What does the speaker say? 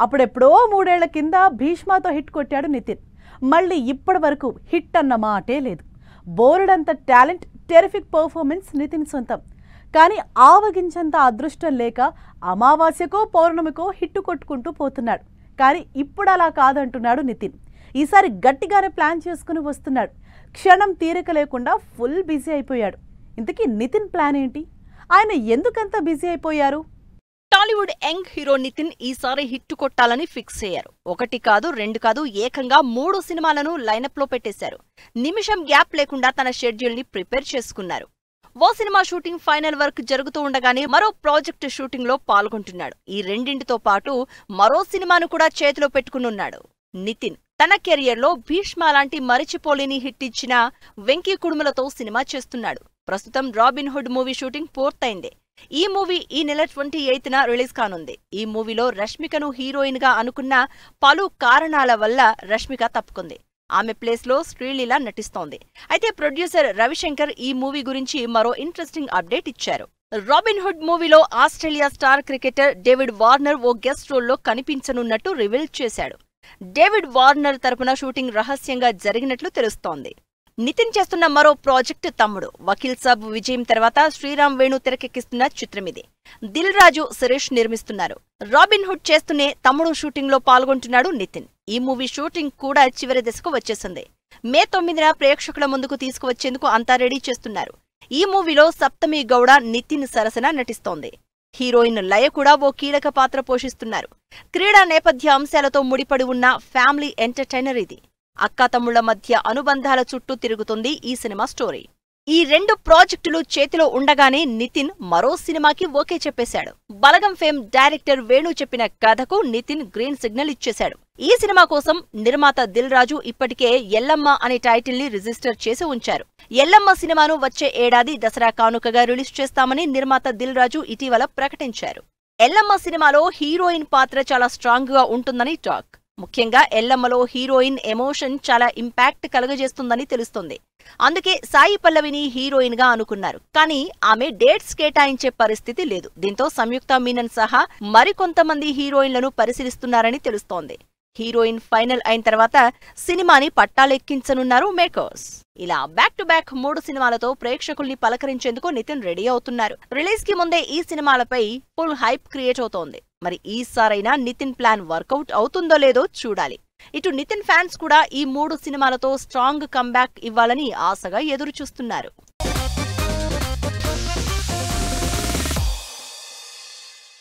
అప్పుడెప్పుడో 3 ఏళ్ల కింద భీష్మతో హిట్ కొట్టాడు నితిన్. మళ్ళీ ఇప్పటి వరకు హిట్ అన్న మాటే లేదు. బోర్డంత టాలెంట్, టెరిఫిక్ పర్ఫార్మెన్స్ నితిన్ సొంతం. కానీ ఆవగించంత అదృష్టం లేక అమావాస్యకో పౌర్ణమికో హిట్ కొట్టుకుంటూ పోతున్నాడు. కానీ ఇప్పుడు అలా కాదంటున్నాడు నితిన్. ఈసారి గట్టిగానే ప్లాన్ చేసుకుని వస్తున్నాడు. క్షణం తీరిక లేకుండా ఫుల్ బిజీ అయిపోయాడు. ఇంతకీ నితిన్ ప్లాన్ ఏంటి? ఆయన ఎందుకంత బిజీ అయిపోయారు? టాలీవుడ్ యంగ్ హీరో నితిన్ ఈసారి హిట్ కొట్టాలని ఫిక్స్ అయ్యారు. 1 కాదు 2 కాదు, ఏకంగా 3 సినిమాలను లైనప్ లో పెట్టేశారు. నిమిషం గ్యాప్ లేకుండా తన షెడ్యూల్ ని ప్రిపేర్ చేసుకున్నారు. ఓ సినిమా షూటింగ్ ఫైనల్ వర్క్ జరుగుతూ ఉండగానే మరో ప్రాజెక్ట్ షూటింగ్ లో పాల్గొంటున్నాడు. ఈ రెండింటితో పాటు మరో సినిమాను కూడా చేతిలో పెట్టుకునున్నాడు. నితిన్ తన కెరియర్ లో భీష్మ లాంటి మరిచిపోలేని హిట్ ఇచ్చిన వెంకీ కుడుములతో సినిమా చేస్తున్నాడు. ప్రస్తుతం రాబిన్ హుడ్ మూవీ షూటింగ్ పూర్తయింది. ఈ మూవీ ఈ నెల 28న రిలీజ్ కానుంది. ఈ మూవీలో రష్మికను హీరోయిన్ గా అనుకున్న పలు కారణాల వల్ల రష్మిక తప్పుకుంది. ఆమె ప్లేస్ లో శ్రీలీల నటిస్తోంది. అయితే ప్రొడ్యూసర్ రవిశంకర్ ఈ మూవీ గురించి మరో ఇంట్రెస్టింగ్ అప్డేట్ ఇచ్చారు. రాబిన్ హుడ్ మూవీలో Australia star cricketer David Warner ఓ గెస్ట్ రోల్లో కనిపించనున్నట్టు రివీల్ చేశాడు. డేవిడ్ వార్నర్ తరపున షూటింగ్ రహస్యంగా జరిగినట్లు తెలుస్తోంది. నితిన్ చేస్తున్న మరో ప్రాజెక్ట్ తమ్ముడు. వకీల్ సాబ్ విజయం తర్వాత శ్రీరామ్ వేణు తెరకెక్కిస్తున్న చిత్రమిది. దిల్ రాజు, సురేష్ నిర్మిస్తున్నారు. రాబిన్ హుడ్ చేస్తూనే తమ్ముడు షూటింగ్ లో పాల్గొంటున్నాడు నితిన్. ఈ మూవీ షూటింగ్ కూడా చివరి దశకు వచ్చేసింది. మే 9న ప్రేక్షకుల ముందుకు తీసుకువచ్చేందుకు అంతా రెడీ చేస్తున్నారు. ఈ మూవీలో సప్తమి గౌడ నితిన్ సరసన నటిస్తోంది. హీరోయిన్ లయ కూడా ఓ కీలక పాత్ర పోషిస్తున్నారు. క్రీడా నేపథ్య అంశాలతో ముడిపడి ఉన్న ఫ్యామిలీ ఎంటర్టైనర్ ఇది. అక్కాతమ్ముళ్ల మధ్య అనుబంధాల చుట్టూ తిరుగుతుంది ఈ సినిమా స్టోరీ. ఈ 2 ప్రాజెక్టులు చేతిలో ఉండగానే నితిన్ మరో సినిమాకి ఓకే చెప్పేశాడు. బలగం ఫేమ్ డైరెక్టర్ వేణు చెప్పిన కథకు నితిన్ గ్రీన్ సిగ్నల్ ఇచ్చేశాడు. ఈ సినిమా కోసం నిర్మాత దిల్ రాజు ఇప్పటికే ఎల్లమ్మ అనే టైటిల్ ని రిజిస్టర్ చేసి ఉంచారు. ఎల్లమ్మ సినిమాను వచ్చే ఏడాది దసరా కానుకగా రిలీజ్ చేస్తామని నిర్మాత దిల్ రాజు ఇటీవల ప్రకటించారు. ఎల్లమ్మ సినిమాలో హీరోయిన్ పాత్ర చాలా స్ట్రాంగ్ గా ఉంటుందని టాక్. ముఖ్యంగా ఎల్లమ్మలో హీరోయిన్ ఎమోషన్ చాలా ఇంపాక్ట్ కలుగజేస్తుందని తెలుస్తుంది. అందుకే సాయి పల్లవిని హీరోయిన్ గా అనుకున్నారు. కానీ ఆమె డేట్స్ కేటాయించే పరిస్థితి లేదు. దీంతో సంయుక్త మీనన్ సహా మరికొంతమంది హీరోయిన్లను పరిశీలిస్తున్నారని తెలుస్తోంది. హీరోయిన్ ఫైనల్ అయిన తర్వాత సినిమాని పట్టాలెక్కించనున్నారు మేకర్స్. ఇలా బ్యాక్ టు బ్యాక్ 3 సినిమాలతో ప్రేక్షకుల్ని పలకరించేందుకు నితిన్ రెడీ అవుతున్నారు. రిలీజ్ కి ముందే ఈ సినిమాలపై ఫుల్ హైప్ క్రియేట్ అవుతోంది. మరి ఈసారైనా నితిన్ ప్లాన్ వర్కౌట్ అవుతుందో లేదో చూడాలి. ఇటు నితిన్ ఫ్యాన్స్ కూడా ఈ 3 సినిమాలతో స్ట్రాంగ్ కంబ్యాక్ ఇవ్వాలని ఆశగా ఎదురుచూస్తున్నారు.